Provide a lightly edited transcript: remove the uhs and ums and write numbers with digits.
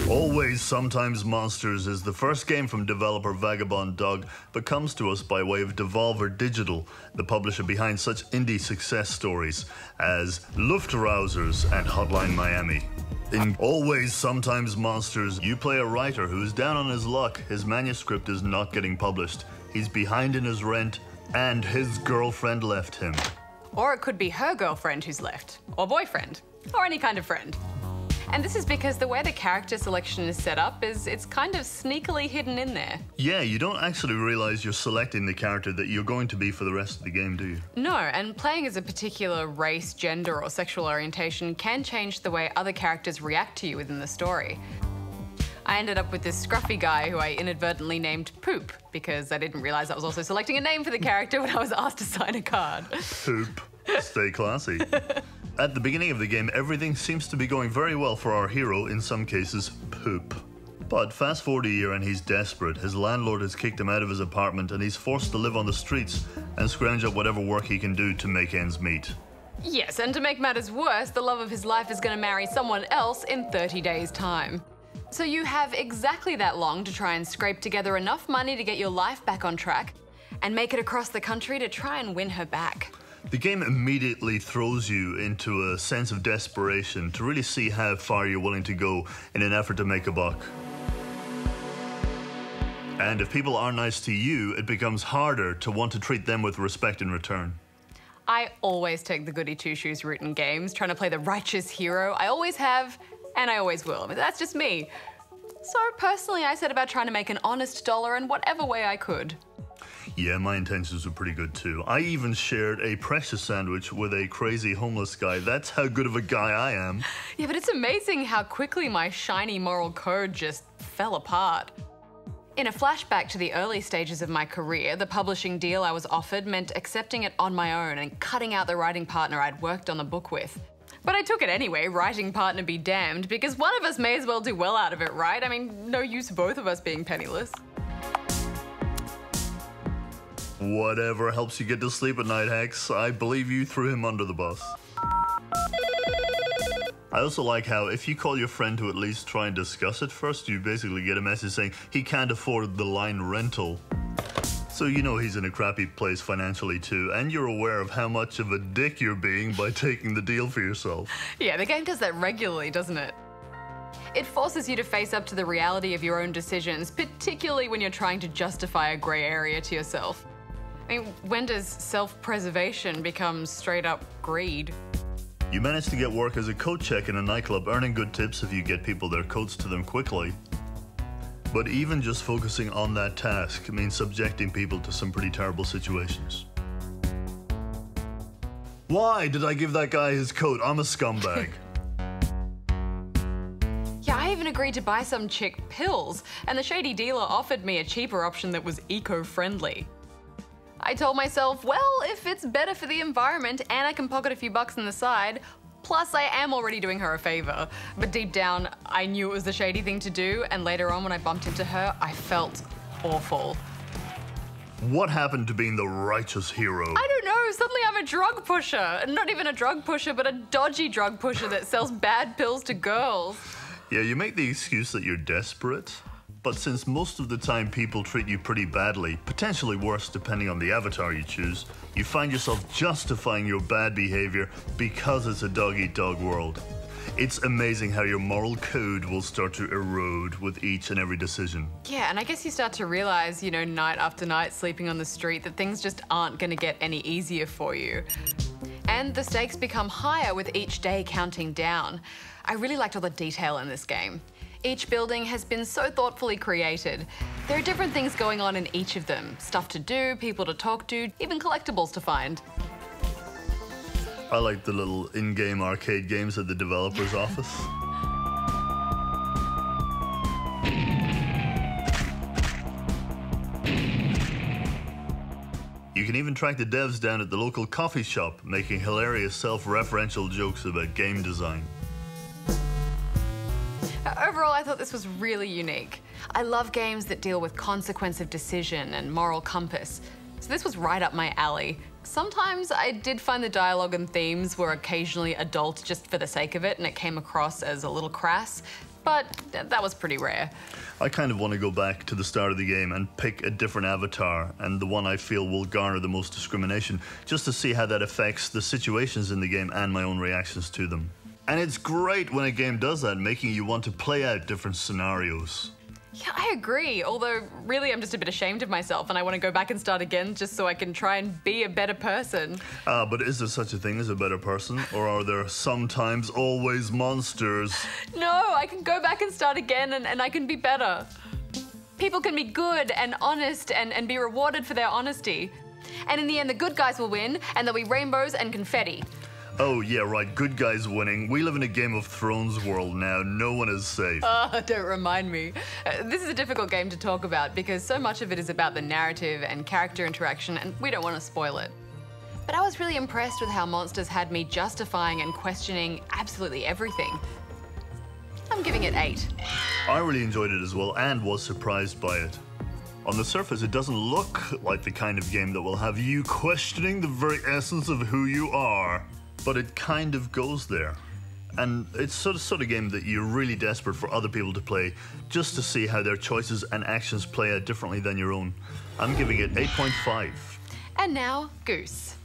Always Sometimes Monsters is the first game from developer Vagabond Dog, but comes to us by way of Devolver Digital, the publisher behind such indie success stories as Luftrausers and Hotline Miami. In Always Sometimes Monsters, you play a writer who's down on his luck. His manuscript is not getting published. He's behind in his rent, and his girlfriend left him. Or it could be her girlfriend who's left, or boyfriend, or any kind of friend. And this is because the way the character selection is set up is it's kind of sneakily hidden in there. Yeah, you don't actually realize you're selecting the character that you're going to be for the rest of the game, do you? No, and playing as a particular race, gender, or sexual orientation can change the way other characters react to you within the story. I ended up with this scruffy guy who I inadvertently named Poop because I didn't realize I was also selecting a name for the character when I was asked to sign a card. Poop. Stay classy. At the beginning of the game, everything seems to be going very well for our hero, in some cases, Poop. But fast forward a year and he's desperate. His landlord has kicked him out of his apartment and he's forced to live on the streets and scrounge up whatever work he can do to make ends meet. Yes, and to make matters worse, the love of his life is going to marry someone else in 30 days' time. So you have exactly that long to try and scrape together enough money to get your life back on track and make it across the country to try and win her back. The game immediately throws you into a sense of desperation to really see how far you're willing to go in an effort to make a buck. And if people are nice to you, it becomes harder to want to treat them with respect in return. I always take the goody two-shoes route in games, trying to play the righteous hero. I always have, and I always will. I mean, that's just me. So personally, I set about trying to make an honest dollar in whatever way I could. Yeah, my intentions were pretty good too. I even shared a precious sandwich with a crazy homeless guy. That's how good of a guy I am. Yeah, but it's amazing how quickly my shiny moral code just fell apart. In a flashback to the early stages of my career, the publishing deal I was offered meant accepting it on my own and cutting out the writing partner I'd worked on the book with. But I took it anyway, writing partner be damned, because one of us may as well do well out of it, right? I mean, no use both of us being penniless. Whatever helps you get to sleep at night, Hex. I believe you threw him under the bus. I also like how if you call your friend to at least try and discuss it first, you basically get a message saying he can't afford the line rental. So you know he's in a crappy place financially too, and you're aware of how much of a dick you're being by taking the deal for yourself. Yeah, the game does that regularly, doesn't it? It forces you to face up to the reality of your own decisions, particularly when you're trying to justify a grey area to yourself. I mean, when does self-preservation become straight-up greed? You manage to get work as a coat check in a nightclub, earning good tips if you get people their coats to them quickly. But even just focusing on that task means subjecting people to some pretty terrible situations. Why did I give that guy his coat? I'm a scumbag. Yeah, I even agreed to buy some chick pills, and the shady dealer offered me a cheaper option that was eco-friendly. I told myself, well, if it's better for the environment and I can pocket a few bucks on the side, plus I am already doing her a favor. But deep down, I knew it was the shady thing to do, and later on when I bumped into her, I felt awful. What happened to being the righteous hero? I don't know, suddenly I'm a drug pusher. Not even a drug pusher, but a dodgy drug pusher that sells bad pills to girls. Yeah, you make the excuse that you're desperate. But since most of the time people treat you pretty badly, potentially worse depending on the avatar you choose, you find yourself justifying your bad behavior because it's a dog-eat-dog world. It's amazing how your moral code will start to erode with each and every decision. Yeah, and I guess you start to realize, you know, night after night sleeping on the street, that things just aren't going to get any easier for you. And the stakes become higher with each day counting down. I really liked all the detail in this game. Each building has been so thoughtfully created. There are different things going on in each of them. Stuff to do, people to talk to, even collectibles to find. I like the little in-game arcade games at the developer's office. You can even track the devs down at the local coffee shop, making hilarious self-referential jokes about game design. Overall, I thought this was really unique. I love games that deal with consequence of decision and moral compass. So this was right up my alley. Sometimes I did find the dialogue and themes were occasionally adult just for the sake of it, and it came across as a little crass, but that was pretty rare. I kind of want to go back to the start of the game and pick a different avatar, and the one I feel will garner the most discrimination, just to see how that affects the situations in the game and my own reactions to them. And it's great when a game does that, making you want to play out different scenarios. Yeah, I agree, although really I'm just a bit ashamed of myself and I want to go back and start again just so I can try and be a better person. But is there such a thing as a better person? Or are there sometimes always monsters? No, I can go back and start again and I can be better. People can be good and honest and be rewarded for their honesty. And in the end, the good guys will win and there'll be rainbows and confetti. Oh, yeah, right, good guys winning. We live in a Game of Thrones world now. No one is safe. Oh, don't remind me. This is a difficult game to talk about because so much of it is about the narrative and character interaction, and we don't want to spoil it. But I was really impressed with how Monsters had me justifying and questioning absolutely everything. I'm giving it 8. I really enjoyed it as well and was surprised by it. On the surface, it doesn't look like the kind of game that will have you questioning the very essence of who you are. But it kind of goes there. And it's sort of game that you're really desperate for other people to play just to see how their choices and actions play out differently than your own. I'm giving it 8.5. And now, Goose.